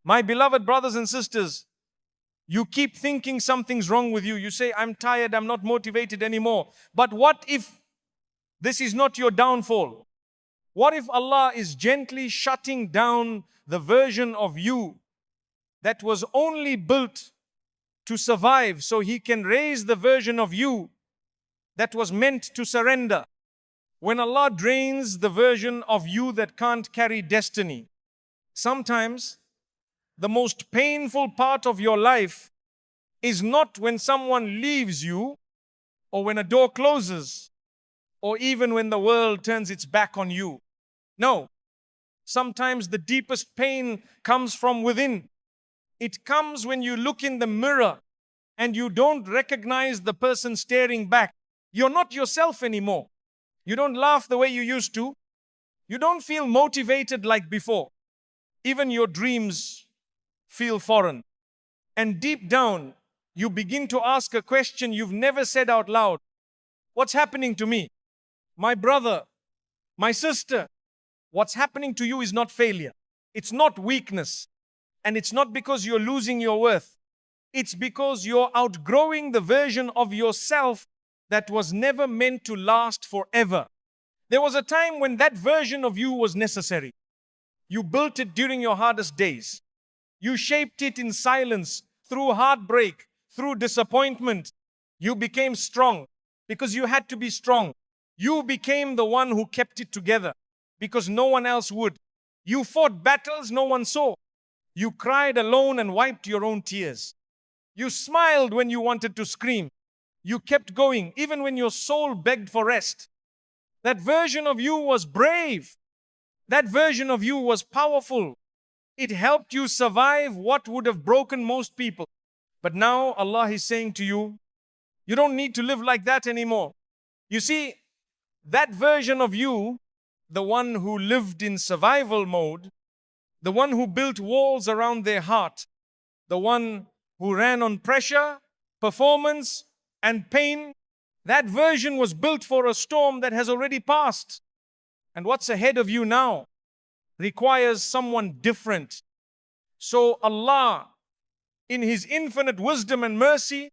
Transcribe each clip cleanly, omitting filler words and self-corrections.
My beloved brothers and sisters, you keep thinking something's wrong with you. You say, I'm tired, I'm not motivated anymore. But what if this is not your downfall? What if Allah is gently shutting down the version of you that was only built to survive, so He can raise the version of you that was meant to surrender? When Allah drains the version of you that can't carry destiny, sometimes the most painful part of your life is not when someone leaves you, or when a door closes, or even when the world turns its back on you. No, sometimes the deepest pain comes from within. It comes when you look in the mirror and you don't recognize the person staring back. You're not yourself anymore. You don't laugh the way you used to. You don't feel motivated like before. Even your dreams feel foreign. And deep down, you begin to ask a question you've never said out loud. What's happening to me? My brother, my sister, what's happening to you is not failure. It's not weakness. And it's not because you're losing your worth. It's because you're outgrowing the version of yourself that was never meant to last forever. There was a time when that version of you was necessary. You built it during your hardest days. You shaped it in silence, through heartbreak, through disappointment. You became strong because you had to be strong. You became the one who kept it together because no one else would. You fought battles no one saw. You cried alone and wiped your own tears. You smiled when you wanted to scream. You kept going even when your soul begged for rest. That version of you was brave. That version of you was powerful. It helped you survive what would have broken most people. But now Allah is saying to you, you don't need to live like that anymore. You see, that version of you, the one who lived in survival mode, the one who built walls around their heart, the one who ran on pressure, performance, and pain, that version was built for a storm that has already passed. And what's ahead of you now requires someone different. So Allah, in His infinite wisdom and mercy,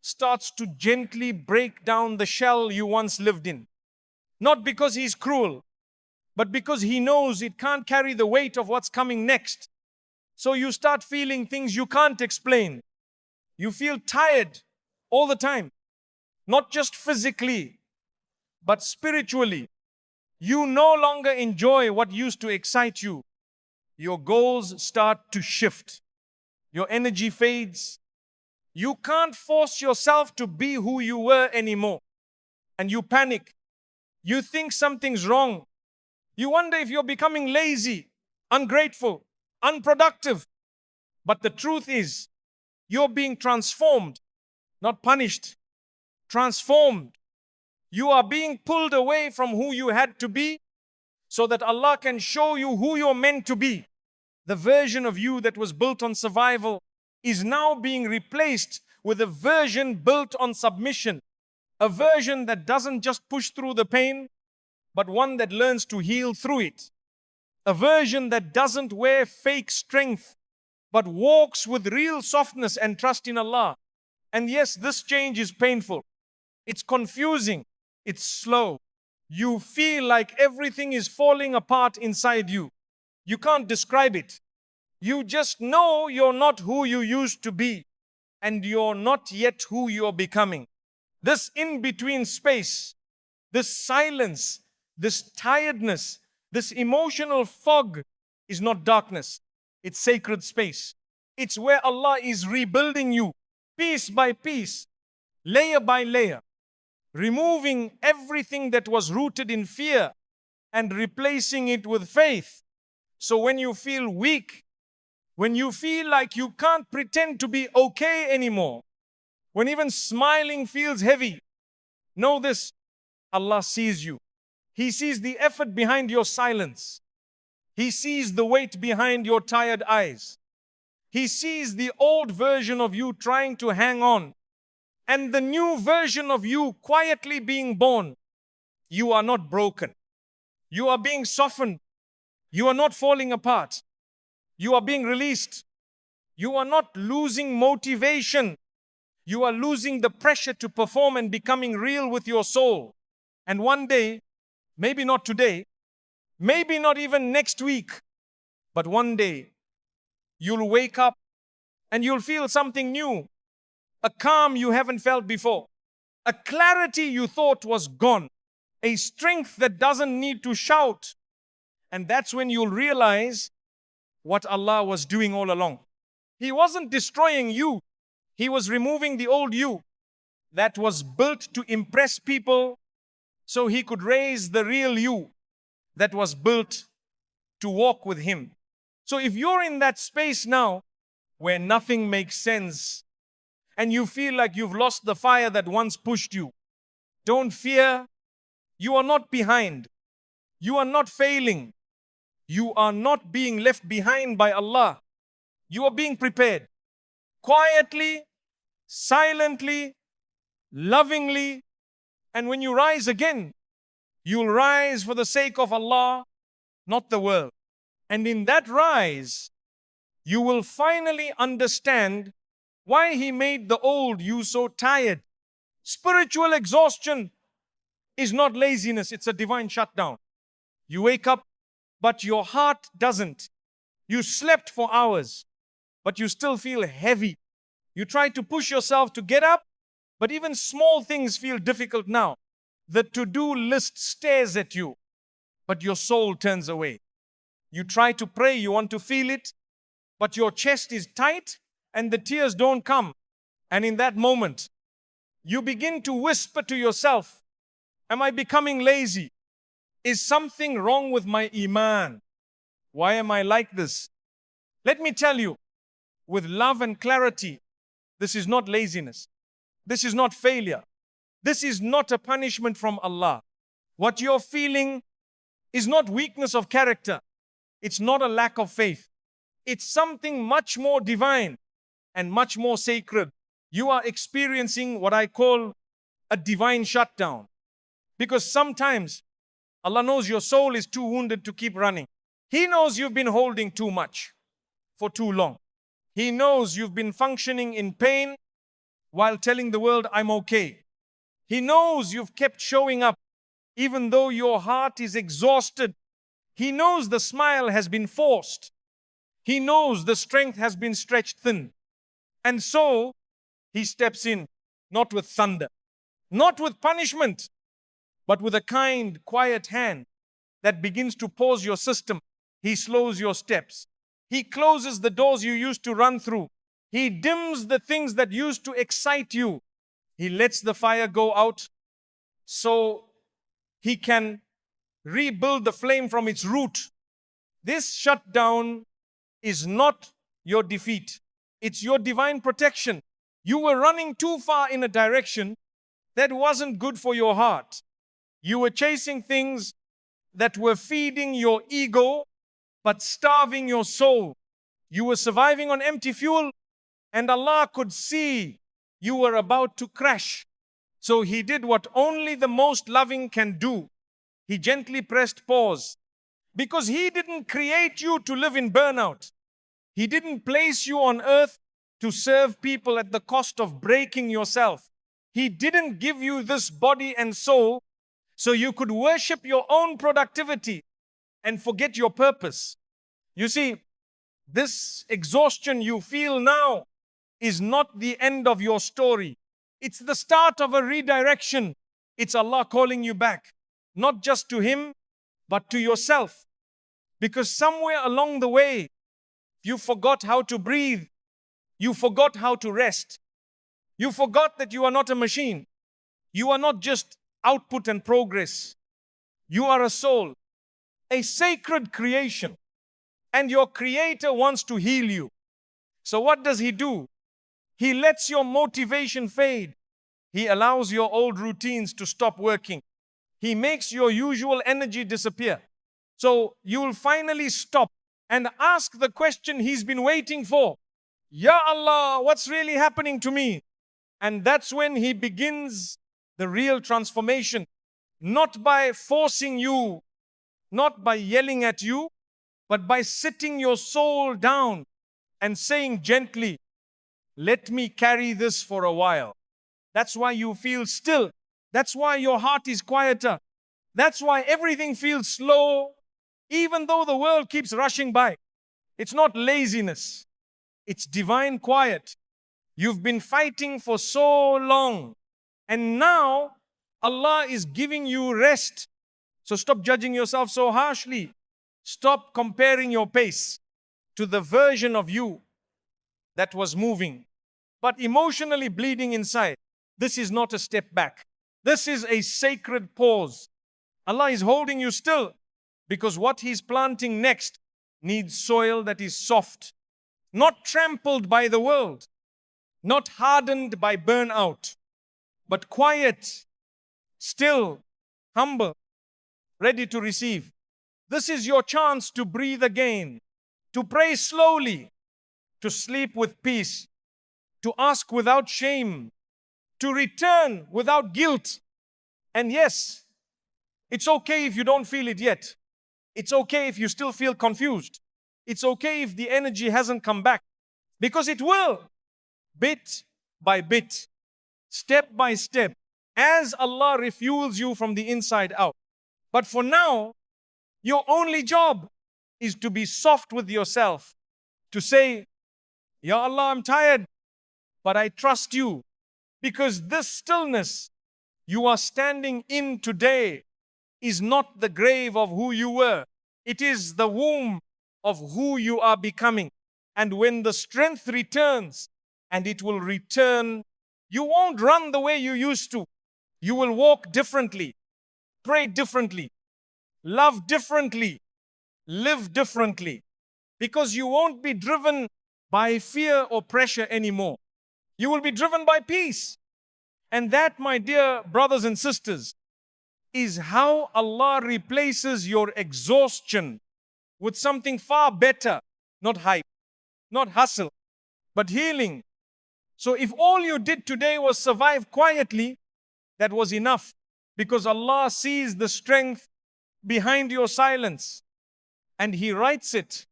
starts to gently break down the shell you once lived in. Not because He's cruel, but because He knows it can't carry the weight of what's coming next. So you start feeling things you can't explain. You feel tired all the time, not just physically, but spiritually. You no longer enjoy what used to excite you. Your goals start to shift. Your energy fades. You can't force yourself to be who you were anymore. And you panic. You think something's wrong. You wonder if you're becoming lazy, ungrateful, unproductive. But the truth is, you're being transformed, not punished. Transformed. You are being pulled away from who you had to be so that Allah can show you who you're meant to be. The version of you that was built on survival is now being replaced with a version built on submission. A version that doesn't just push through the pain, but one that learns to heal through it. A version that doesn't wear fake strength, but walks with real softness and trust in Allah. And yes, this change is painful. It's confusing. It's slow. You feel like everything is falling apart inside you. You can't describe it. You just know you're not who you used to be, and you're not yet who you're becoming. This in-between space, this silence, this tiredness, this emotional fog is not darkness. It's sacred space. It's where Allah is rebuilding you piece by piece, layer by layer, removing everything that was rooted in fear and replacing it with faith. So when you feel weak, when you feel like you can't pretend to be okay anymore, when even smiling feels heavy, know this: Allah sees you. He sees the effort behind your silence. He sees the weight behind your tired eyes. He sees the old version of you trying to hang on, and the new version of you quietly being born. You are not broken. You are being softened. You are not falling apart. You are being released. You are not losing motivation. You are losing the pressure to perform and becoming real with your soul. And one day, maybe not today, maybe not even next week, but one day, you'll wake up and you'll feel something new, a calm you haven't felt before, a clarity you thought was gone, a strength that doesn't need to shout. And that's when you'll realize what Allah was doing all along. He wasn't destroying you. He was removing the old you that was built to impress people so He could raise the real you that was built to walk with Him. So if you're in that space now where nothing makes sense and you feel like you've lost the fire that once pushed you, don't fear. You are not behind. You are not failing. You are not being left behind by Allah. You are being prepared. Quietly, silently, lovingly. And when you rise again, you'll rise for the sake of Allah, not the world. And in that rise, you will finally understand why He made the old you so tired. Spiritual exhaustion is not laziness, it's a divine shutdown. You wake up, but your heart doesn't. You slept for hours, but you still feel heavy. You try to push yourself to get up, but even small things feel difficult now. The to-do list stares at you, but your soul turns away. You try to pray, you want to feel it, but your chest is tight and the tears don't come. And in that moment, you begin to whisper to yourself, am I becoming lazy? Is something wrong with my iman? Why am I like this? Let me tell you, with love and clarity, this is not laziness. This is not failure. This is not a punishment from Allah. What you're feeling is not weakness of character. It's not a lack of faith. It's something much more divine and much more sacred. You are experiencing what I call a divine shutdown. Because sometimes Allah knows your soul is too wounded to keep running. He knows you've been holding too much for too long. He knows you've been functioning in pain while telling the world, I'm okay. He knows you've kept showing up even though your heart is exhausted. He knows the smile has been forced. He knows the strength has been stretched thin. And so, He steps in, not with thunder, not with punishment, but with a kind, quiet hand that begins to pause your system. He slows your steps. He closes the doors you used to run through. He dims the things that used to excite you. He lets the fire go out so He can rebuild the flame from its root. This shutdown is not your defeat. It's your divine protection. You were running too far in a direction that wasn't good for your heart. You were chasing things that were feeding your ego but starving your soul. You were surviving on empty fuel, and Allah could see you were about to crash. So He did what only the most loving can do. He gently pressed pause, because He didn't create you to live in burnout. He didn't place you on earth to serve people at the cost of breaking yourself. He didn't give you this body and soul so you could worship your own productivity and forget your purpose. You see, this exhaustion you feel now is not the end of your story. It's the start of a redirection. It's Allah calling you back, not just to Him, but to yourself. Because somewhere along the way, you forgot how to breathe. You forgot how to rest. You forgot that you are not a machine. You are not just output and progress. You are a soul, a sacred creation. And your Creator wants to heal you. So what does He do? He lets your motivation fade. He allows your old routines to stop working. He makes your usual energy disappear. So you'll finally stop and ask the question He's been waiting for. Ya Allah, what's really happening to me? And that's when He begins the real transformation. Not by forcing you, not by yelling at you, but by sitting your soul down and saying gently, let me carry this for a while. That's why you feel still. That's why your heart is quieter. That's why everything feels slow, even though the world keeps rushing by. It's not laziness. It's divine quiet. You've been fighting for so long, and now Allah is giving you rest. So stop judging yourself so harshly. Stop comparing your pace to the version of you that was moving, but emotionally bleeding inside. This is not a step back. This is a sacred pause. Allah is holding you still because what He's planting next needs soil that is soft, not trampled by the world, not hardened by burnout, but quiet, still, humble, ready to receive. This is your chance to breathe again, to pray slowly, to sleep with peace, to ask without shame, to return without guilt. And yes, it's okay if you don't feel it yet. It's okay if you still feel confused. It's okay if the energy hasn't come back, because it will, bit by bit, step by step, as Allah refuels you from the inside out. But for now, your only job is to be soft with yourself, to say, Ya Allah, I'm tired, but I trust you, because this stillness you are standing in today is not the grave of who you were. It is the womb of who you are becoming. And when the strength returns, and it will return, you won't run the way you used to. You will walk differently, pray differently, love differently, live differently, because you won't be driven by fear or pressure anymore. You will be driven by peace. And that, my dear brothers and sisters, is how Allah replaces your exhaustion with something far better. Not hype, not hustle, but healing. So if all you did today was survive quietly, that was enough, because Allah sees the strength behind your silence, and He writes it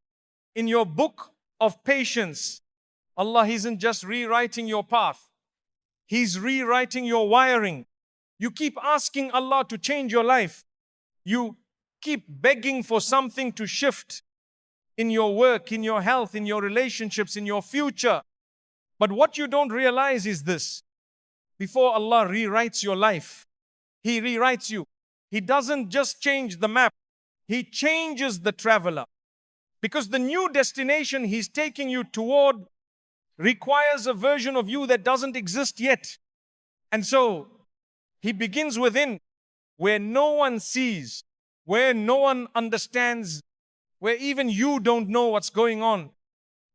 in your book of patience. Allah isn't just rewriting your path, He's rewriting your wiring. You keep asking Allah to change your life. You keep begging for something to shift in your work, in your health, in your relationships, in your future. But what you don't realize is this: before Allah rewrites your life, He rewrites you. He doesn't just change the map, He changes the traveler. Because the new destination He's taking you toward requires a version of you that doesn't exist yet. And so He begins within, where no one sees, where no one understands, where even you don't know what's going on.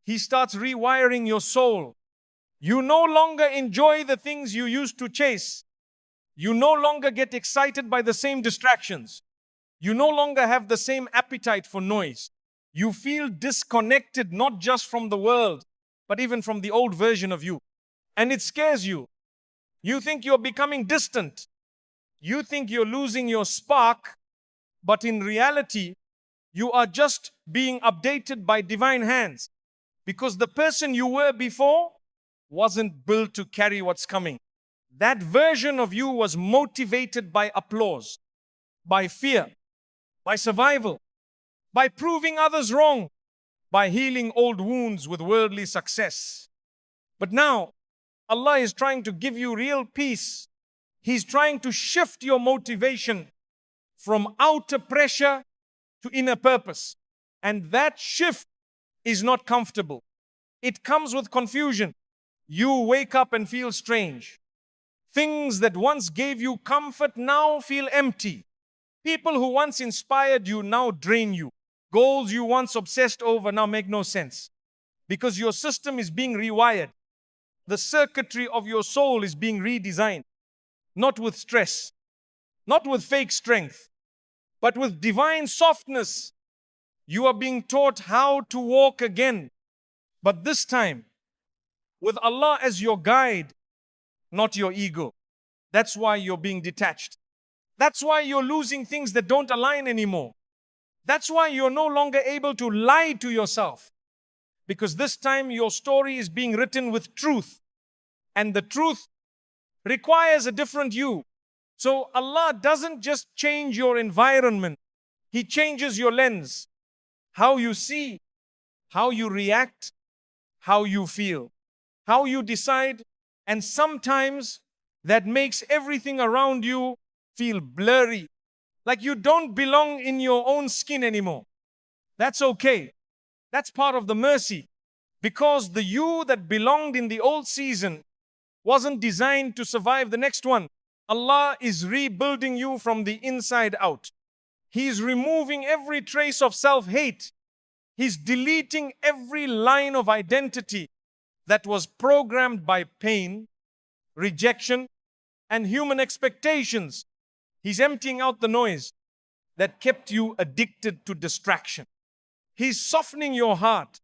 He starts rewiring your soul. You no longer enjoy the things you used to chase. You no longer get excited by the same distractions. You no longer have the same appetite for noise. You feel disconnected, not just from the world, but even from the old version of you. And it scares you. You think you're becoming distant. You think you're losing your spark, but in reality, you are just being updated by divine hands, because the person you were before wasn't built to carry what's coming. That version of you was motivated by applause, by fear, by survival, by proving others wrong, by healing old wounds with worldly success. But now, Allah is trying to give you real peace. He's trying to shift your motivation from outer pressure to inner purpose. And that shift is not comfortable. It comes with confusion. You wake up and feel strange. Things that once gave you comfort now feel empty. People who once inspired you now drain you. Goals you once obsessed over now make no sense, because your system is being rewired. The circuitry of your soul is being redesigned, not with stress, not with fake strength, but with divine softness. You are being taught how to walk again, but this time with Allah as your guide, not your ego. That's why you're being detached. That's why you're losing things that don't align anymore. That's why you're no longer able to lie to yourself, because this time your story is being written with truth, and the truth requires a different you. So Allah doesn't just change your environment, He changes your lens, how you see, how you react, how you feel, how you decide, and sometimes that makes everything around you feel blurry, like you don't belong in your own skin anymore. That's okay. That's part of the mercy, because the you that belonged in the old season wasn't designed to survive the next one. Allah is rebuilding you from the inside out. He's removing every trace of self-hate. He's deleting every line of identity that was programmed by pain, rejection, and human expectations. He's emptying out the noise that kept you addicted to distraction. He's softening your heart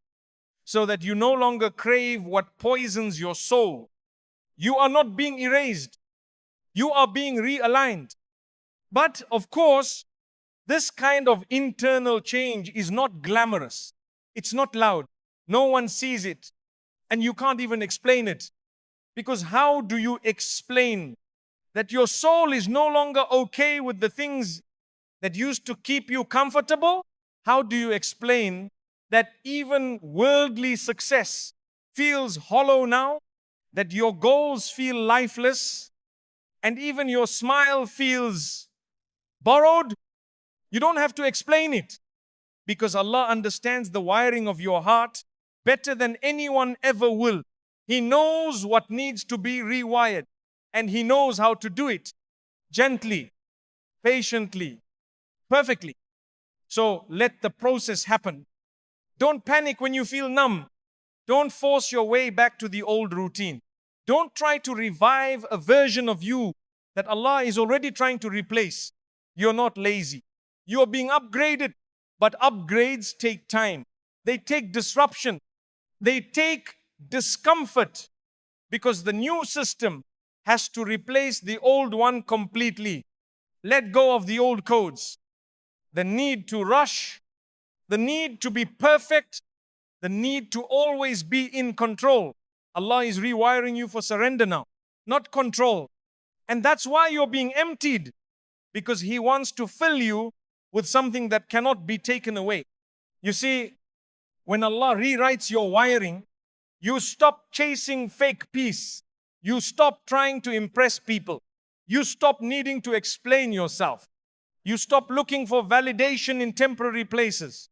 so that you no longer crave what poisons your soul. You are not being erased. You are being realigned. But of course, this kind of internal change is not glamorous. It's not loud. No one sees it. And you can't even explain it. Because how do you explain that your soul is no longer okay with the things that used to keep you comfortable? How do you explain that even worldly success feels hollow now? That your goals feel lifeless? And even your smile feels borrowed? You don't have to explain it, because Allah understands the wiring of your heart better than anyone ever will. He knows what needs to be rewired, and He knows how to do it gently, patiently, perfectly. So let the process happen. Don't panic when you feel numb. Don't force your way back to the old routine. Don't try to revive a version of you that Allah is already trying to replace. You're not lazy. You are being upgraded, but upgrades take time. They take disruption. They take discomfort, because the new system has to replace the old one completely. Let go of the old codes. The need to rush, the need to be perfect, the need to always be in control. Allah is rewiring you for surrender now, not control. And that's why you're being emptied, because He wants to fill you with something that cannot be taken away. You see, when Allah rewrites your wiring, you stop chasing fake peace. You stop trying to impress people. You stop needing to explain yourself. You stop looking for validation in temporary places.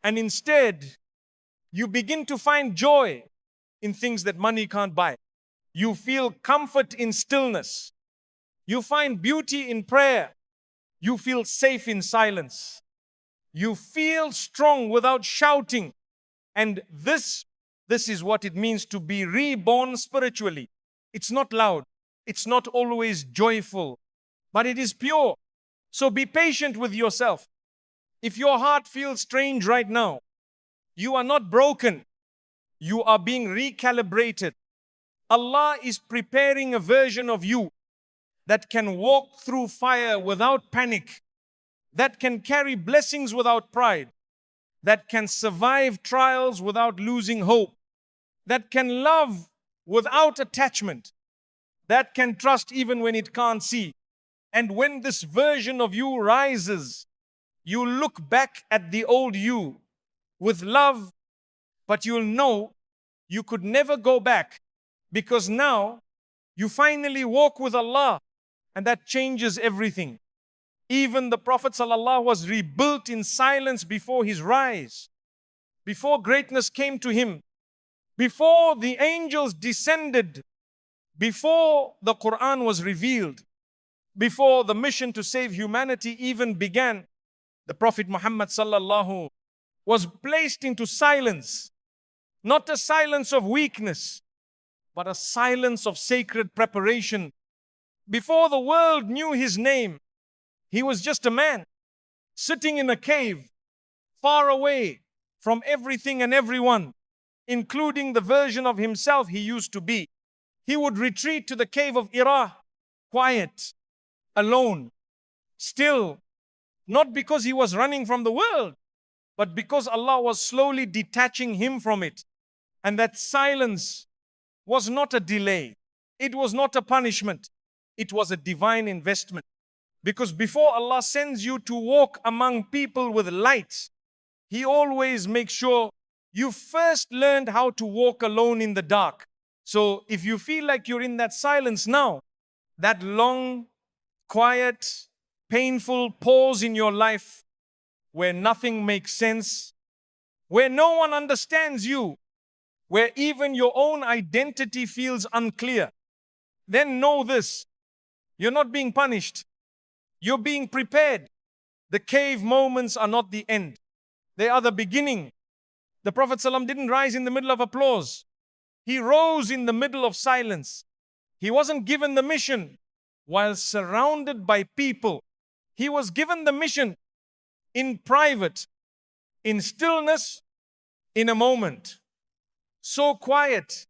And instead, you begin to find joy in things that money can't buy. You feel comfort in stillness. You find beauty in prayer. You feel safe in silence. You feel strong without shouting. And this is what it means to be reborn spiritually. It's not loud. It's not always joyful, but it is pure. So be patient with yourself. If your heart feels strange right now, you are not broken. You are being recalibrated. Allah is preparing a version of you that can walk through fire without panic, that can carry blessings without pride, that can survive trials without losing hope, that can love without attachment, that can trust even when it can't see. And when this version of you rises, you look back at the old you with love, but you'll know you could never go back, because now you finally walk with Allah, and that changes everything. Even the Prophet ﷺ was rebuilt in silence before his rise, before greatness came to him, before the angels descended, before the Quran was revealed, before the mission to save humanity even began. The Prophet Muhammad ﷺ was placed into silence, not a silence of weakness, but a silence of sacred preparation. Before the world knew his name, he was just a man sitting in a cave, far away from everything and everyone, including the version of himself he used to be. He would retreat to the cave of Hira, quiet, alone, still, Not because he was running from the world, but because Allah was slowly detaching him from it. And that silence was not a delay. It was not a punishment. It was a divine investment. Because before Allah sends you to walk among people with light, He always makes sure you first learned how to walk alone in the dark. So if you feel like you're in that silence now, that long, quiet, painful pause in your life where nothing makes sense, where no one understands you, where even your own identity feels unclear, then know this: you're not being punished. You're being prepared. The cave moments are not the end. They are the beginning. The Prophet ﷺ didn't rise in the middle of applause. He rose in the middle of silence. He wasn't given the mission while surrounded by people. He was given the mission in private, in stillness, in a moment. So quiet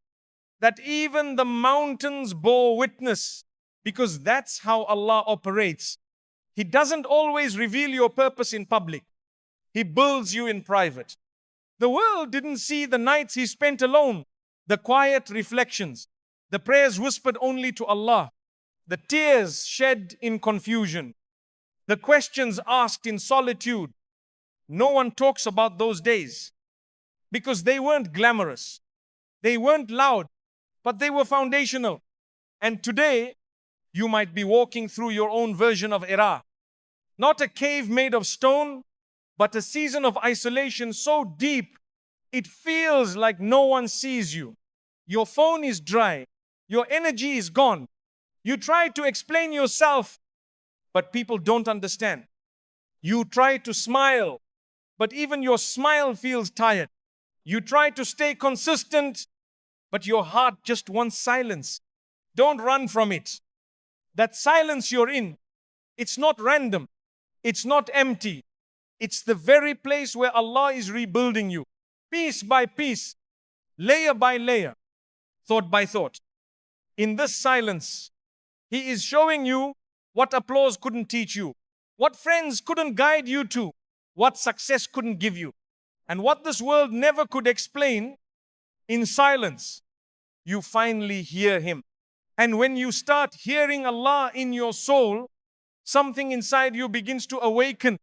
that even the mountains bore witness, because that's how Allah operates. He doesn't always reveal your purpose in public. He builds you in private. The world didn't see the nights he spent alone, the quiet reflections, the prayers whispered only to Allah, the tears shed in confusion, the questions asked in solitude. No one talks about those days because they weren't glamorous. They weren't loud, but they were foundational. And today, you might be walking through your own version of Hira. Not a cave made of stone, but a season of isolation so deep, it feels like no one sees you. Your phone is dry. Your energy is gone. You try to explain yourself, but people don't understand. You try to smile, but even your smile feels tired. You try to stay consistent, but your heart just wants silence. Don't run from it. That silence you're in, it's not random. It's not empty. It's the very place where Allah is rebuilding you, piece by piece, layer by layer, thought by thought. In this silence, He is showing you what applause couldn't teach you, what friends couldn't guide you to, what success couldn't give you, and what this world never could explain. In silence, you finally hear Him. And when you start hearing Allah in your soul, something inside you begins to awaken.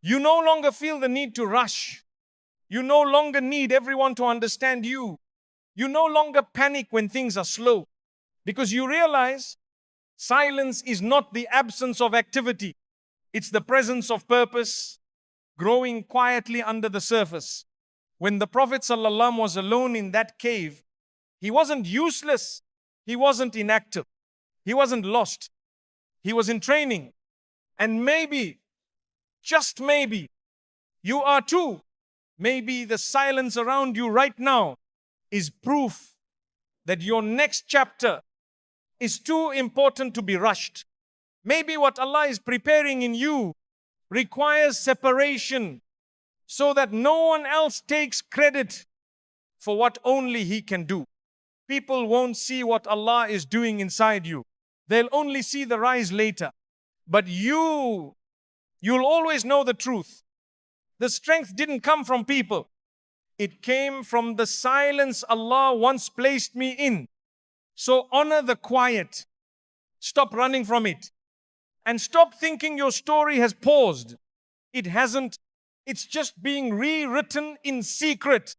You no longer feel the need to rush. You no longer need everyone to understand you. You no longer panic when things are slow, because you realize silence is not the absence of activity. It's the presence of purpose growing quietly under the surface. When the Prophet ﷺ was alone in that cave, he wasn't useless. He wasn't inactive. He wasn't lost. He was in training. And maybe, just maybe, you are too. Maybe the silence around you right now is proof that your next chapter is too important to be rushed. Maybe what Allah is preparing in you requires separation so that no one else takes credit for what only He can do. People won't see what Allah is doing inside you. They'll only see the rise later. But you'll always know the truth. The strength didn't come from people. It came from the silence Allah once placed me in. So honor the quiet. Stop running from it. And stop thinking your story has paused. It hasn't. It's just being rewritten in secret.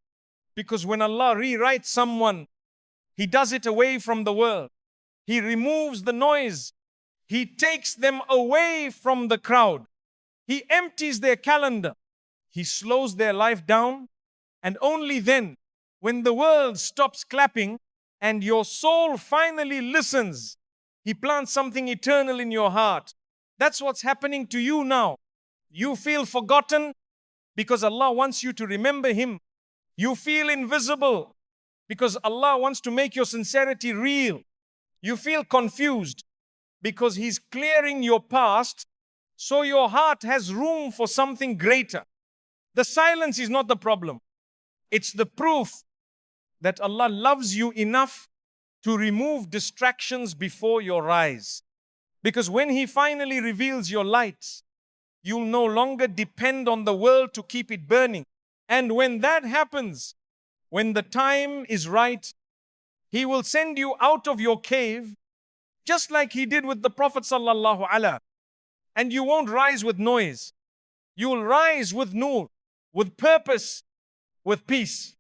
Because when Allah rewrites someone, He does it away from the world. He removes the noise. He takes them away from the crowd. He empties their calendar. He slows their life down. And only then, when the world stops clapping and your soul finally listens, He plants something eternal in your heart. That's what's happening to you now. You feel forgotten because Allah wants you to remember Him. You feel invisible because Allah wants to make your sincerity real. You feel confused because He's clearing your past so your heart has room for something greater. The silence is not the problem. It's the proof that Allah loves you enough to remove distractions before your eyes. Because when He finally reveals your light, You'll no longer depend on the world to keep it burning. And when that happens, when the time is right, He will send you out of your cave, just like He did with the Prophet sallallahu alaihi. And you won't rise with noise. You will rise with nur, with purpose, with peace,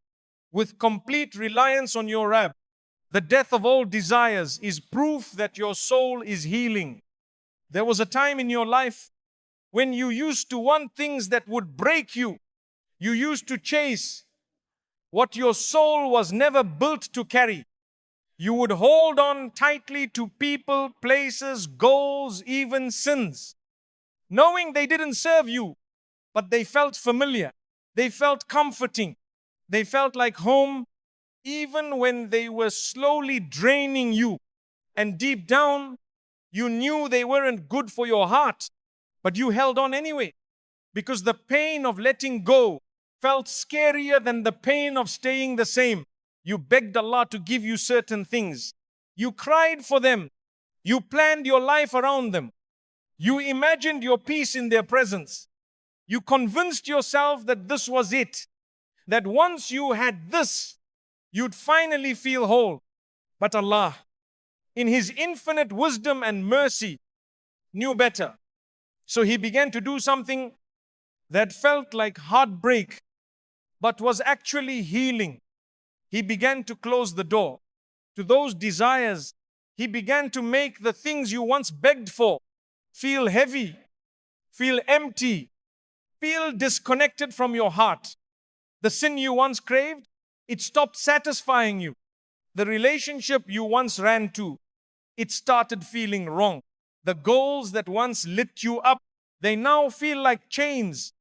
with complete reliance on your Rabb. The death of all desires is proof that your soul is healing. There was a time in your life when you used to want things that would break you. You used to chase what your soul was never built to carry. You would hold on tightly to people, places, goals, even sins, knowing they didn't serve you, but they felt familiar. They felt comforting. They felt like home, even when they were slowly draining you. And deep down, you knew they weren't good for your heart, but you held on anyway, because the pain of letting go felt scarier than the pain of staying the same. You begged Allah to give you certain things. You cried for them. You planned your life around them. You imagined your peace in their presence. You convinced yourself that this was it, that once you had this, you'd finally feel whole. But Allah, in His infinite wisdom and mercy, knew better. So He began to do something that felt like heartbreak, but was actually healing. He began to close the door to those desires. He began to make the things you once begged for feel heavy, feel empty, feel disconnected from your heart. The sin you once craved, it stopped satisfying you. The relationship you once ran to, it started feeling wrong. The goals that once lit you up, they now feel like chains,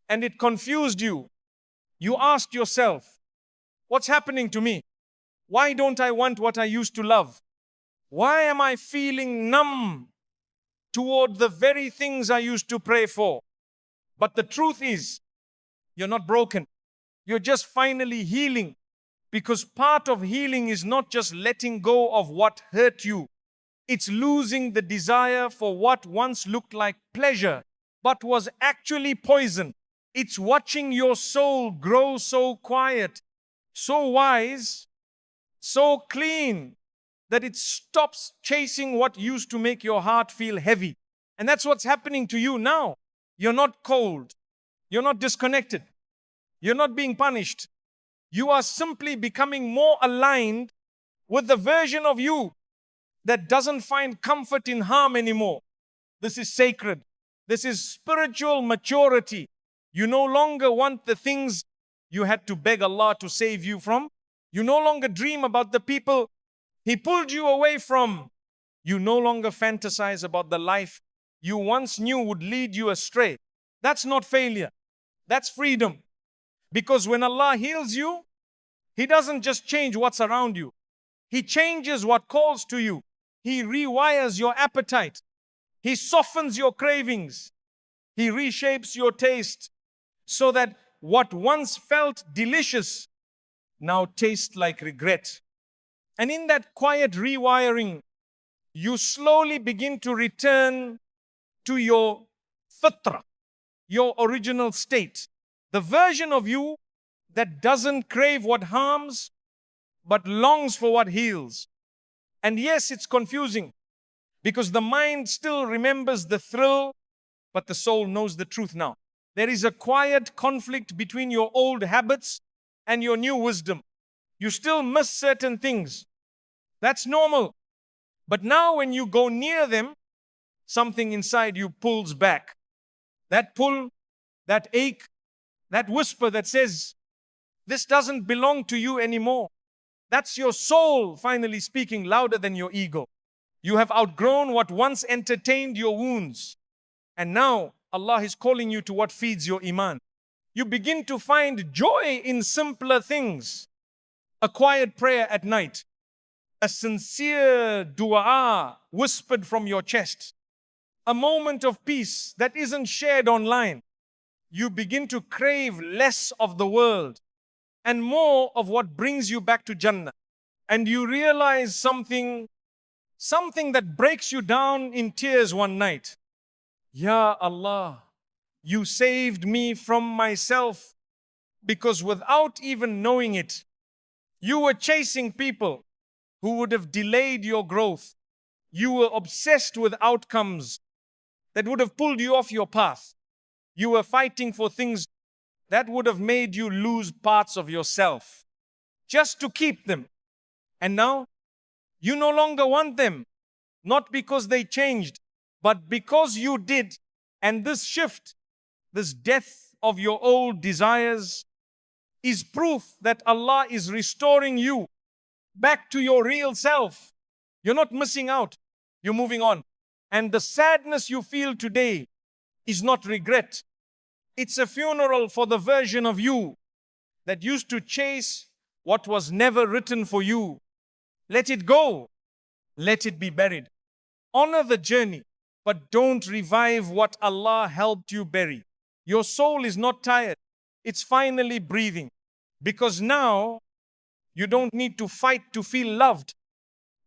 and it confused you. You asked yourself, what's happening to me? Why don't I want what I used to love? Why am I feeling numb toward the very things I used to pray for? But the truth is, you're not broken. You're just finally healing, because part of healing is not just letting go of what hurt you. It's losing the desire for what once looked like pleasure, but was actually poison. It's watching your soul grow so quiet, so wise, so clean, that it stops chasing what used to make your heart feel heavy. And that's what's happening to you now. You're not cold. You're not disconnected. You're not being punished. You are simply becoming more aligned with the version of you that doesn't find comfort in harm anymore. This is sacred. This is spiritual maturity. You no longer want the things you had to beg Allah to save you from. You no longer dream about the people He pulled you away from. You no longer fantasize about the life you once knew would lead you astray. That's not failure. That's freedom. Because when Allah heals you, He doesn't just change what's around you. He changes what calls to you. He rewires your appetite. He softens your cravings. He reshapes your taste so that what once felt delicious now tastes like regret. And in that quiet rewiring, you slowly begin to return to your fitra, your original state, the version of you that doesn't crave what harms, but longs for what heals. And yes, it's confusing, because the mind still remembers the thrill, but the soul knows the truth now. There is a quiet conflict between your old habits and your new wisdom. You still miss certain things. That's normal. But now when you go near them, something inside you pulls back. That pull, that ache, that whisper that says, this doesn't belong to you anymore. That's your soul finally speaking louder than your ego. You have outgrown what once entertained your wounds. And now Allah is calling you to what feeds your iman. You begin to find joy in simpler things. A quiet prayer at night. A sincere dua whispered from your chest. A moment of peace that isn't shared online. You begin to crave less of the world and more of what brings you back to Jannah. And you realize something that breaks you down in tears one night. Ya Allah, You saved me from myself, because without even knowing it, you were chasing people who would have delayed your growth. You were obsessed with outcomes that would have pulled you off your path. You were fighting for things that would have made you lose parts of yourself just to keep them. And now you no longer want them, not because they changed, but because you did. And this shift, this death of your old desires, is proof that Allah is restoring you back to your real self. You're not missing out, you're moving on. And the sadness you feel today is not regret. It's a funeral for the version of you that used to chase what was never written for you. Let it go. Let it be buried. Honor the journey, but don't revive what Allah helped you bury. Your soul is not tired. It's finally breathing. Because now, you don't need to fight to feel loved.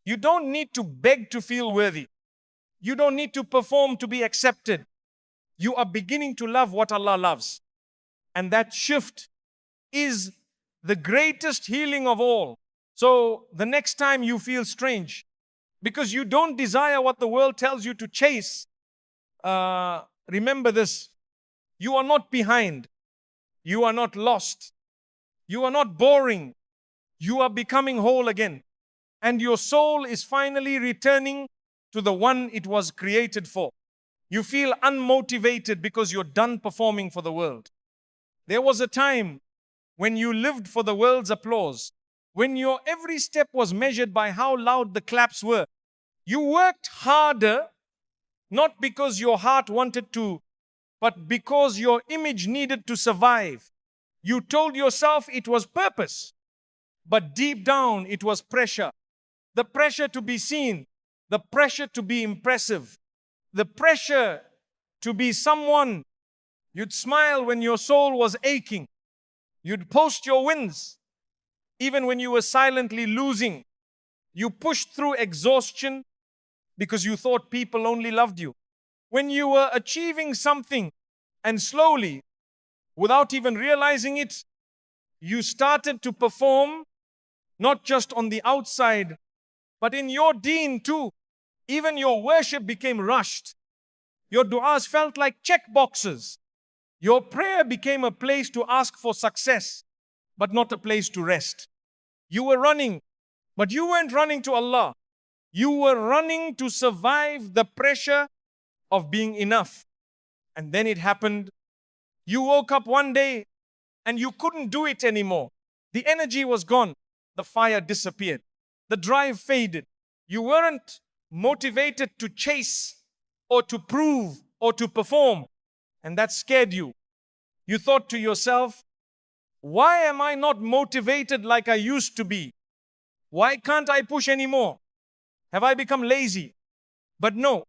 You don't need to beg to feel worthy. You don't need to perform to be accepted. You are beginning to love what Allah loves. And that shift is the greatest healing of all. So the next time you feel strange, because you don't desire what the world tells you to chase, remember this: you are not behind. You are not lost. You are not boring. You are becoming whole again. And your soul is finally returning to the one it was created for. You feel unmotivated because you're done performing for the world. There was a time when you lived for the world's applause, when your every step was measured by how loud the claps were. You worked harder, not because your heart wanted to, but because your image needed to survive. You told yourself it was purpose, but deep down it was pressure. The pressure to be seen, the pressure to be impressive, the pressure to be someone. You'd smile when your soul was aching. You'd post your wins, even when you were silently losing. You pushed through exhaustion because you thought people only loved you. When you were achieving something, and slowly, without even realizing it, you started to perform, not just on the outside, but in your deen too. Even your worship became rushed. Your du'as felt like check boxes. Your prayer became a place to ask for success, but not a place to rest. You were running, but you weren't running to Allah. You were running to survive the pressure of being enough. And then it happened. You woke up one day and you couldn't do it anymore. The energy was gone. The fire disappeared. The drive faded. You weren't motivated to chase or to prove or to perform. And that scared you. You thought to yourself, why am I not motivated like I used to be? Why can't I push anymore? Have I become lazy? But no,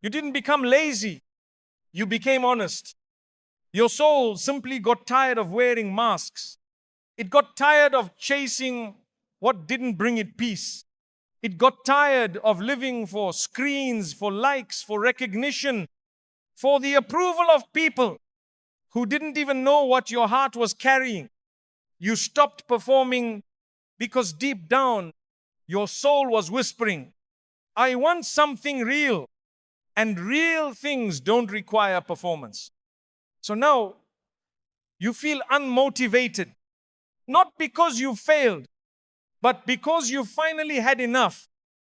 you didn't become lazy. You became honest. Your soul simply got tired of wearing masks. It got tired of chasing what didn't bring it peace. It got tired of living for screens, for likes, for recognition, for the approval of people who didn't even know what your heart was carrying. You stopped performing because deep down, your soul was whispering, I want something real, and real things don't require performance. So now, you feel unmotivated, not because you failed, but because you finally had enough.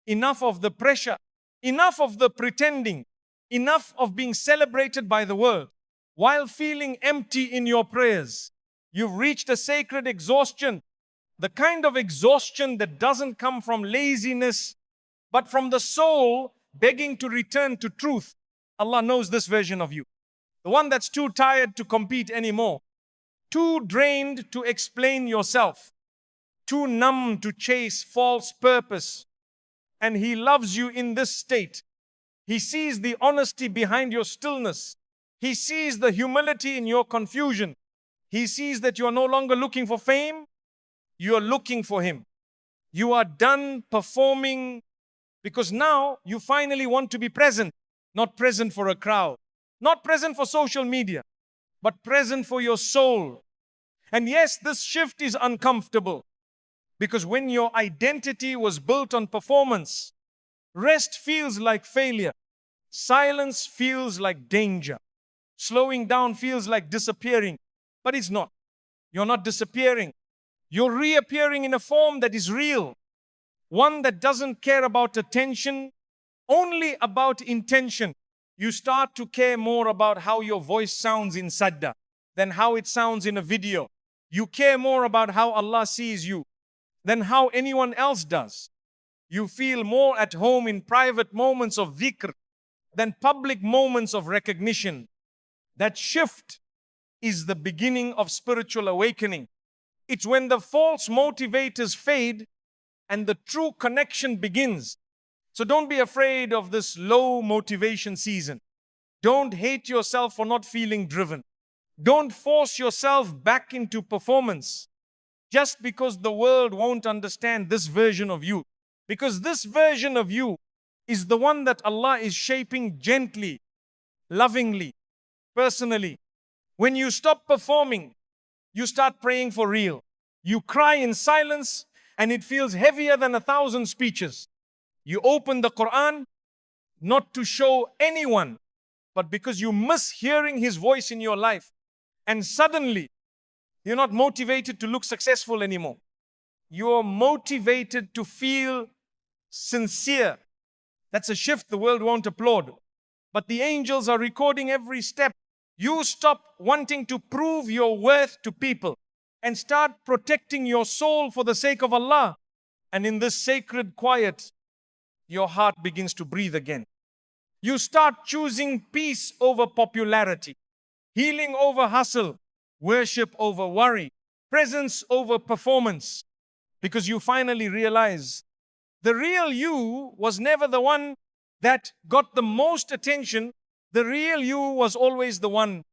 Enough of the pressure, enough of the pretending, enough of being celebrated by the world, while feeling empty in your prayers. You've reached a sacred exhaustion, the kind of exhaustion that doesn't come from laziness, but from the soul begging to return to truth. Allah knows this version of you. The one that's too tired to compete anymore, too drained to explain yourself, too numb to chase false purpose. And He loves you in this state. He sees the honesty behind your stillness. He sees the humility in your confusion. He sees that you are no longer looking for fame, you are looking for Him. You are done performing because now you finally want to be present, not present for a crowd. Not present for social media, but present for your soul. And yes, this shift is uncomfortable because when your identity was built on performance, rest feels like failure. Silence feels like danger. Slowing down feels like disappearing. But it's not. You're not disappearing. You're reappearing in a form that is real. One that doesn't care about attention, only about intention. You start to care more about how your voice sounds in sajda than how it sounds in a video. You care more about how Allah sees you than how anyone else does. You feel more at home in private moments of dhikr than public moments of recognition. That shift is the beginning of spiritual awakening. It's when the false motivators fade and the true connection begins. So don't be afraid of this low motivation season. Don't hate yourself for not feeling driven. Don't force yourself back into performance just because the world won't understand this version of you. Because this version of you is the one that Allah is shaping gently, lovingly, personally. When you stop performing, you start praying for real. You cry in silence and it feels heavier than 1,000 speeches. You open the Quran not to show anyone, but because you miss hearing His voice in your life. And suddenly, you're not motivated to look successful anymore. You're motivated to feel sincere. That's a shift the world won't applaud. But the angels are recording every step. You stop wanting to prove your worth to people and start protecting your soul for the sake of Allah. And in this sacred quiet, your heart begins to breathe again. You start choosing peace over popularity, healing over hustle, worship over worry, presence over performance, because you finally realize the real you was never the one that got the most attention. The real you was always the one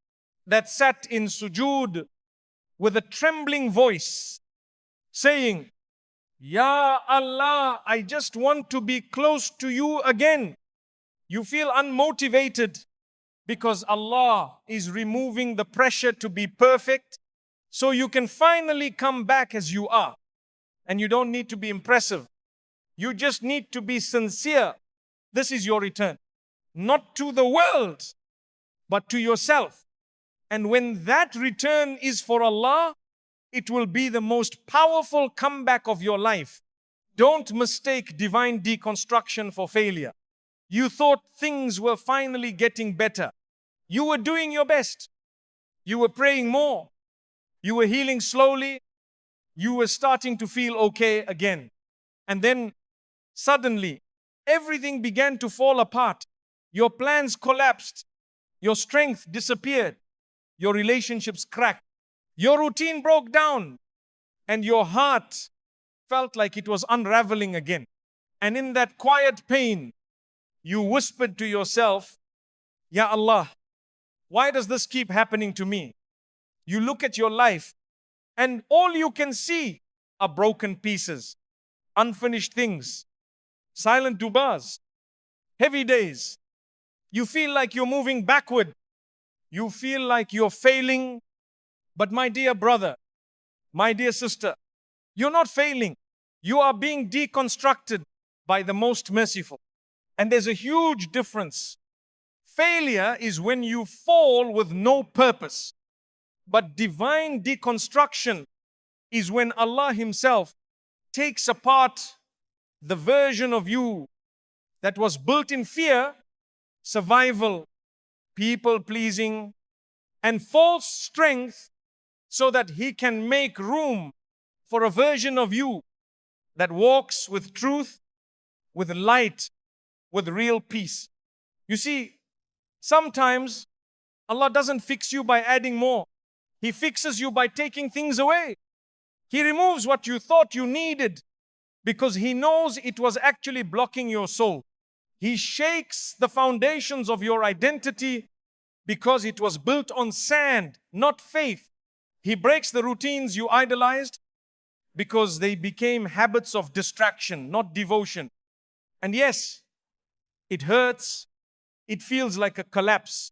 that sat in sujood with a trembling voice, saying, Ya Allah, I just want to be close to you again. You feel unmotivated because Allah is removing the pressure to be perfect so you can finally come back as you are. And you don't need to be impressive. You just need to be sincere. This is your return. Not to the world, but to yourself. And when that return is for Allah, it will be the most powerful comeback of your life. Don't mistake divine deconstruction for failure. You thought things were finally getting better. You were doing your best. You were praying more. You were healing slowly. You were starting to feel okay again. And then suddenly, everything began to fall apart. Your plans collapsed. Your strength disappeared. Your relationships cracked. Your routine broke down. And your heart felt like it was unraveling again. And in that quiet pain, you whispered to yourself, Ya Allah, why does this keep happening to me? You look at your life and all you can see are broken pieces, unfinished things, silent dubas, heavy days. You feel like you're moving backward. You feel like you're failing. But my dear brother, my dear sister, you're not failing. You are being deconstructed by the most merciful. And there's a huge difference. Failure is when you fall with no purpose. But divine deconstruction is when Allah Himself takes apart the version of you that was built in fear, survival, people-pleasing, and false strength so that He can make room for a version of you that walks with truth, with light, with real peace. You see, sometimes Allah doesn't fix you by adding more. He fixes you by taking things away. He removes what you thought you needed because He knows it was actually blocking your soul. He shakes the foundations of your identity because it was built on sand, not faith. He breaks the routines you idolized because they became habits of distraction, not devotion. And yes, it hurts. It feels like a collapse.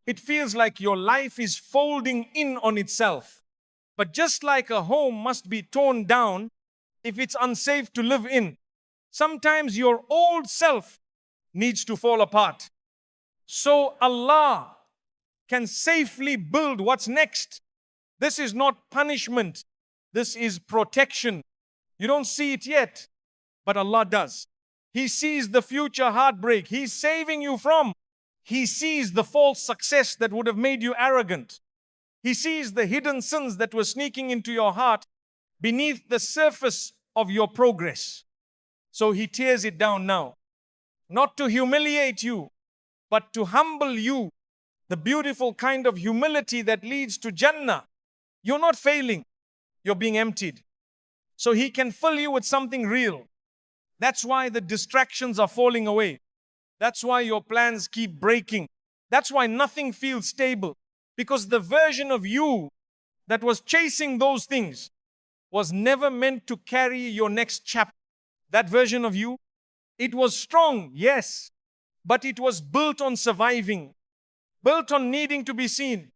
It feels like your life is folding in on itself. But just like a home must be torn down if it's unsafe to live in, sometimes your old self needs to fall apart. So Allah can safely build what's next. This is not punishment. This is protection. You don't see it yet, but Allah does. He sees the future heartbreak He's saving you from. He sees the false success that would have made you arrogant. He sees the hidden sins that were sneaking into your heart beneath the surface of your progress. So He tears it down now, not to humiliate you, but to humble you. The beautiful kind of humility that leads to Jannah. You're not failing, you're being emptied. So He can fill you with something real. That's why the distractions are falling away. That's why your plans keep breaking. That's why nothing feels stable. Because the version of you that was chasing those things was never meant to carry your next chapter. That version of you, it was strong, yes, but it was built on surviving, built on needing to be seen,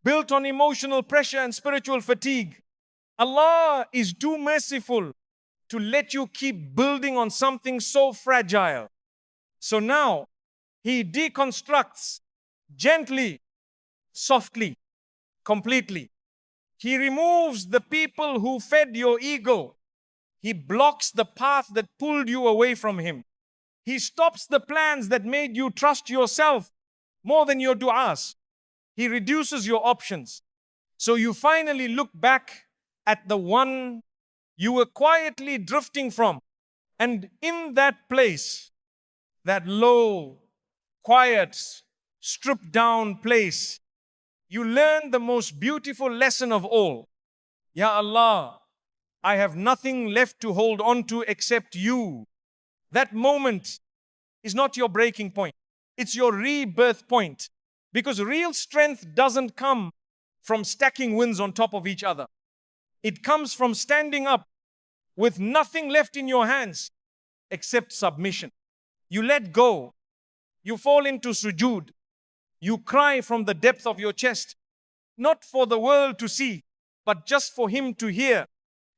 built on emotional pressure and spiritual fatigue. Allah is too merciful to let you keep building on something so fragile. So now, He deconstructs gently, softly, completely. He removes the people who fed your ego. He blocks the path that pulled you away from Him. He stops the plans that made you trust yourself more than your du'as. He reduces your options. So you finally look back at the one you were quietly drifting from. And in that place, that low, quiet, stripped down place, you learn the most beautiful lesson of all. Ya Allah, I have nothing left to hold on to except You. That moment is not your breaking point. It's your rebirth point. Because real strength doesn't come from stacking wins on top of each other. It comes from standing up with nothing left in your hands except submission. You let go. You fall into sujood. You cry from the depth of your chest, not for the world to see, but just for Him to hear.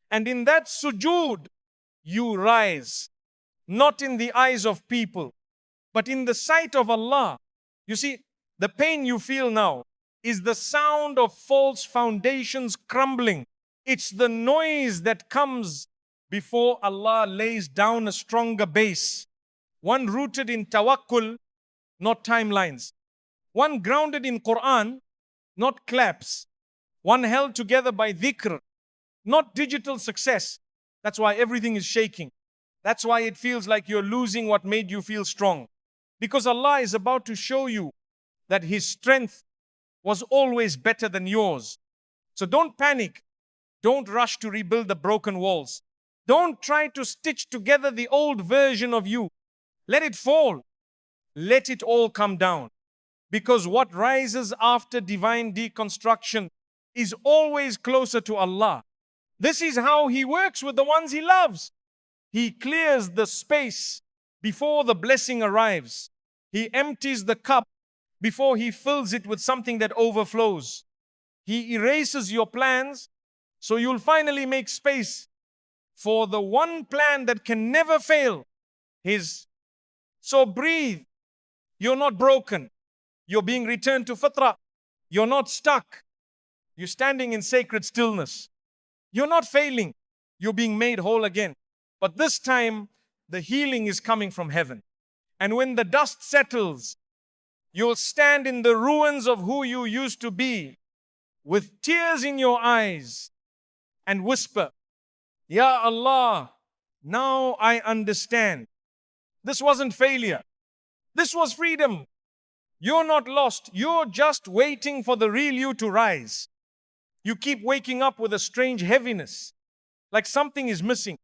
And in that sujood, you rise, not in the eyes of people, but in the sight of Allah. You see, the pain you feel now is the sound of false foundations crumbling. It's the noise that comes before Allah lays down a stronger base. One rooted in tawakkul, not timelines. One grounded in Quran, not claps. One held together by dhikr, not digital success. That's why everything is shaking. That's why it feels like you're losing what made you feel strong. Because Allah is about to show you that His strength was always better than yours. So don't panic. Don't rush to rebuild the broken walls. Don't try to stitch together the old version of you. Let it fall. Let it all come down. Because what rises after divine deconstruction is always closer to Allah. This is how He works with the ones He loves. He clears the space before the blessing arrives. He empties the cup before He fills it with something that overflows. He erases your plans so you'll finally make space for the one plan that can never fail, His. So breathe. You're not broken. You're being returned to fitrah. You're not stuck. You're standing in sacred stillness. You're not failing. You're being made whole again. But this time, the healing is coming from heaven. And when the dust settles, you'll stand in the ruins of who you used to be, with tears in your eyes, and whisper, Ya Allah, now I understand. This wasn't failure. This was freedom. You're not lost. You're just waiting for the real you to rise. You keep waking up with a strange heaviness, like something is missing,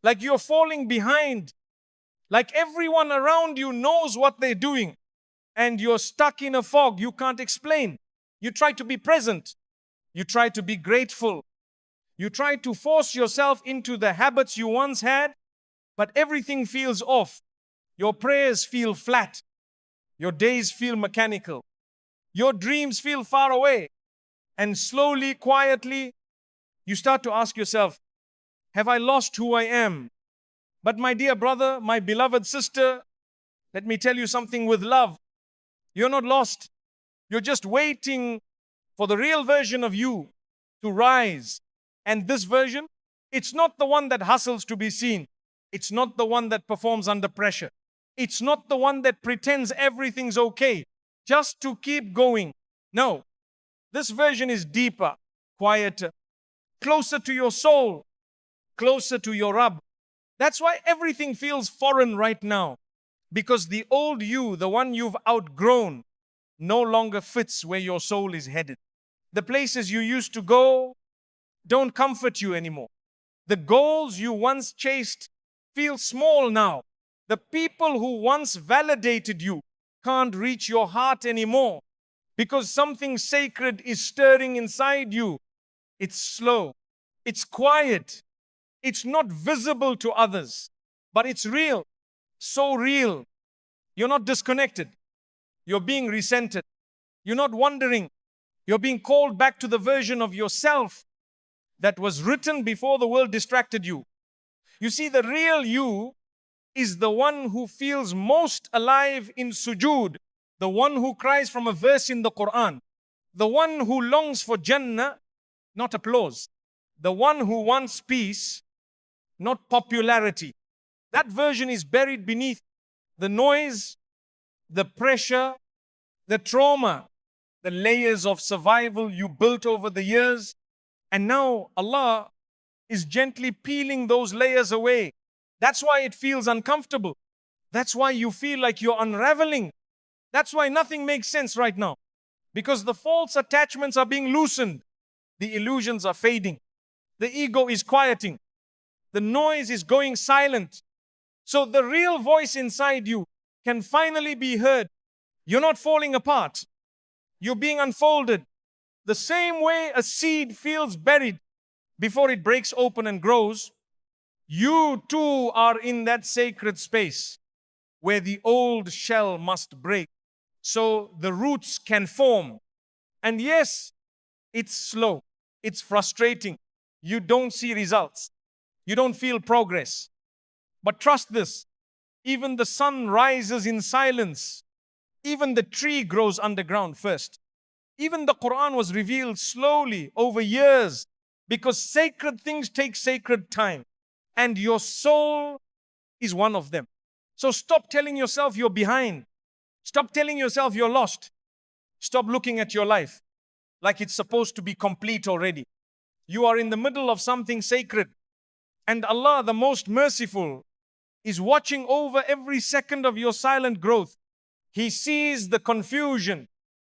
like you're falling behind, like everyone around you knows what they're doing, and you're stuck in a fog you can't explain. You try to be present. You try to be grateful. You try to force yourself into the habits you once had, but everything feels off. Your prayers feel flat. Your days feel mechanical. Your dreams feel far away. And slowly, quietly, you start to ask yourself, have I lost who I am? But my dear brother, my beloved sister, let me tell you something with love. You're not lost. You're just waiting for the real version of you to rise. And this version, it's not the one that hustles to be seen. It's not the one that performs under pressure. It's not the one that pretends everything's okay just to keep going. No, this version is deeper, quieter, closer to your soul, closer to your Rabb. That's why everything feels foreign right now. Because the old you, the one you've outgrown, no longer fits where your soul is headed. The places you used to go don't comfort you anymore. The goals you once chased feel small now. The people who once validated you can't reach your heart anymore because something sacred is stirring inside you. It's slow, it's quiet, it's not visible to others, but it's real, so real. You're not disconnected, you're being recentered. You're not wandering, you're being called back to the version of yourself that was written before the world distracted you. You see, the real you is the one who feels most alive in sujood, the one who cries from a verse in the Quran, the one who longs for Jannah, not applause, the one who wants peace, not popularity. That version is buried beneath the noise, the pressure, the trauma, the layers of survival you built over the years. And now Allah is gently peeling those layers away. That's why it feels uncomfortable. That's why you feel like you're unraveling. That's why nothing makes sense right now. Because the false attachments are being loosened. The illusions are fading. The ego is quieting. The noise is going silent. So the real voice inside you can finally be heard. You're not falling apart. You're being unfolded. The same way a seed feels buried before it breaks open and grows, you too are in that sacred space where the old shell must break so the roots can form. And yes, it's slow. It's frustrating. You don't see results. You don't feel progress. But trust this, even the sun rises in silence. Even the tree grows underground first. Even the Quran was revealed slowly over years because sacred things take sacred time. And your soul is one of them. So stop telling yourself you're behind. Stop telling yourself you're lost. Stop looking at your life like it's supposed to be complete already. You are in the middle of something sacred. And Allah, the most merciful, is watching over every second of your silent growth. He sees the confusion.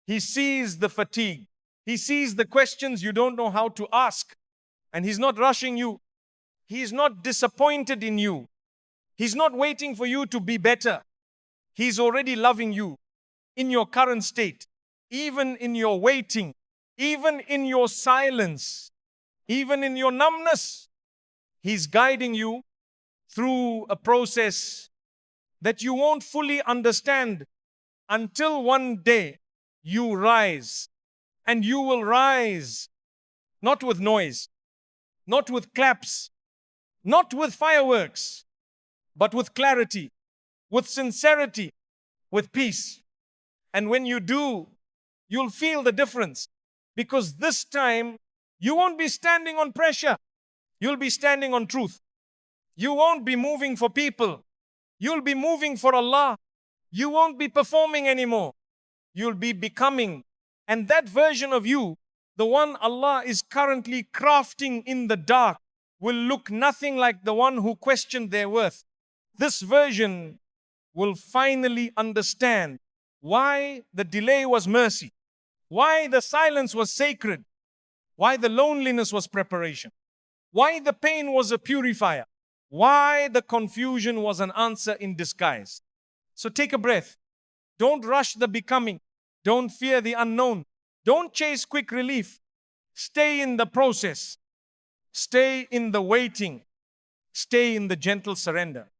He sees the fatigue. He sees the questions you don't know how to ask. And He's not rushing you. He's not disappointed in you. He's not waiting for you to be better. He's already loving you in your current state, even in your waiting, even in your silence, even in your numbness. He's guiding you through a process that you won't fully understand until one day you rise. And you will rise not with noise, not with claps, not with fireworks, but with clarity, with sincerity, with peace. And when you do, you'll feel the difference. Because this time, you won't be standing on pressure. You'll be standing on truth. You won't be moving for people. You'll be moving for Allah. You won't be performing anymore. You'll be becoming. And that version of you, the one Allah is currently crafting in the dark, will look nothing like the one who questioned their worth. This version will finally understand why the delay was mercy, why the silence was sacred, why the loneliness was preparation, why the pain was a purifier, why the confusion was an answer in disguise. So take a breath. Don't rush the becoming. Don't fear the unknown. Don't chase quick relief. Stay in the process. Stay in the waiting. Stay in the gentle surrender.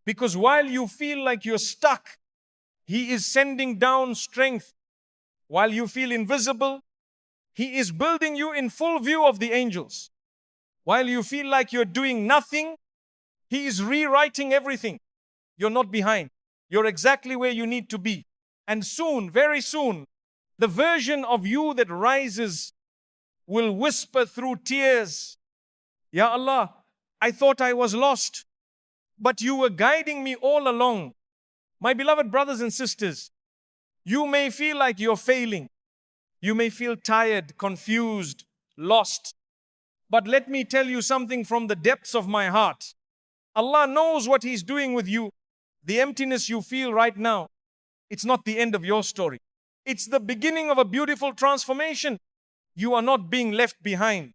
Because while you feel like you're stuck, He is sending down strength. While you feel invisible, He is building you in full view of the angels. While you feel like you're doing nothing, He is rewriting everything. You're not behind. You're exactly where you need to be. And soon, very soon, the version of you that rises will whisper through tears, Ya Allah, I thought I was lost, but you were guiding me all along. My beloved brothers and sisters, you may feel like you're failing. You may feel tired, confused, lost. But let me tell you something from the depths of my heart. Allah knows what He's doing with you. The emptiness you feel right now, it's not the end of your story. It's the beginning of a beautiful transformation. You are not being left behind.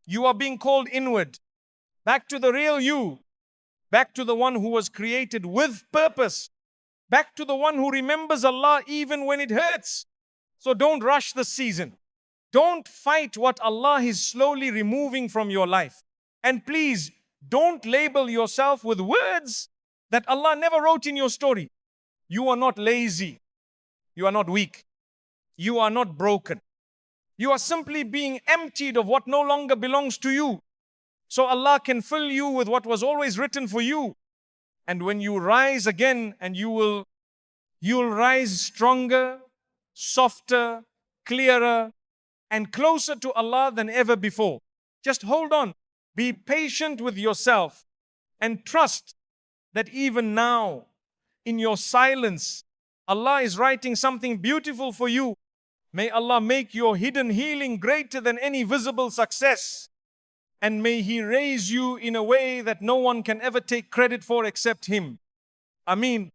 You are being called inward, back to the real you, back to the one who was created with purpose, back to the one who remembers Allah even when it hurts. So don't rush the season. Don't fight what Allah is slowly removing from your life. And please, don't label yourself with words that Allah never wrote in your story. You are not lazy. You are not weak. You are not broken. You are simply being emptied of what no longer belongs to you. So Allah can fill you with what was always written for you. And when you rise again, and you'll rise stronger, softer, clearer, and closer to Allah than ever before. Just hold on. Be patient with yourself and trust that even now, in your silence, Allah is writing something beautiful for you. May Allah make your hidden healing greater than any visible success. And may He raise you in a way that no one can ever take credit for except Him. Ameen.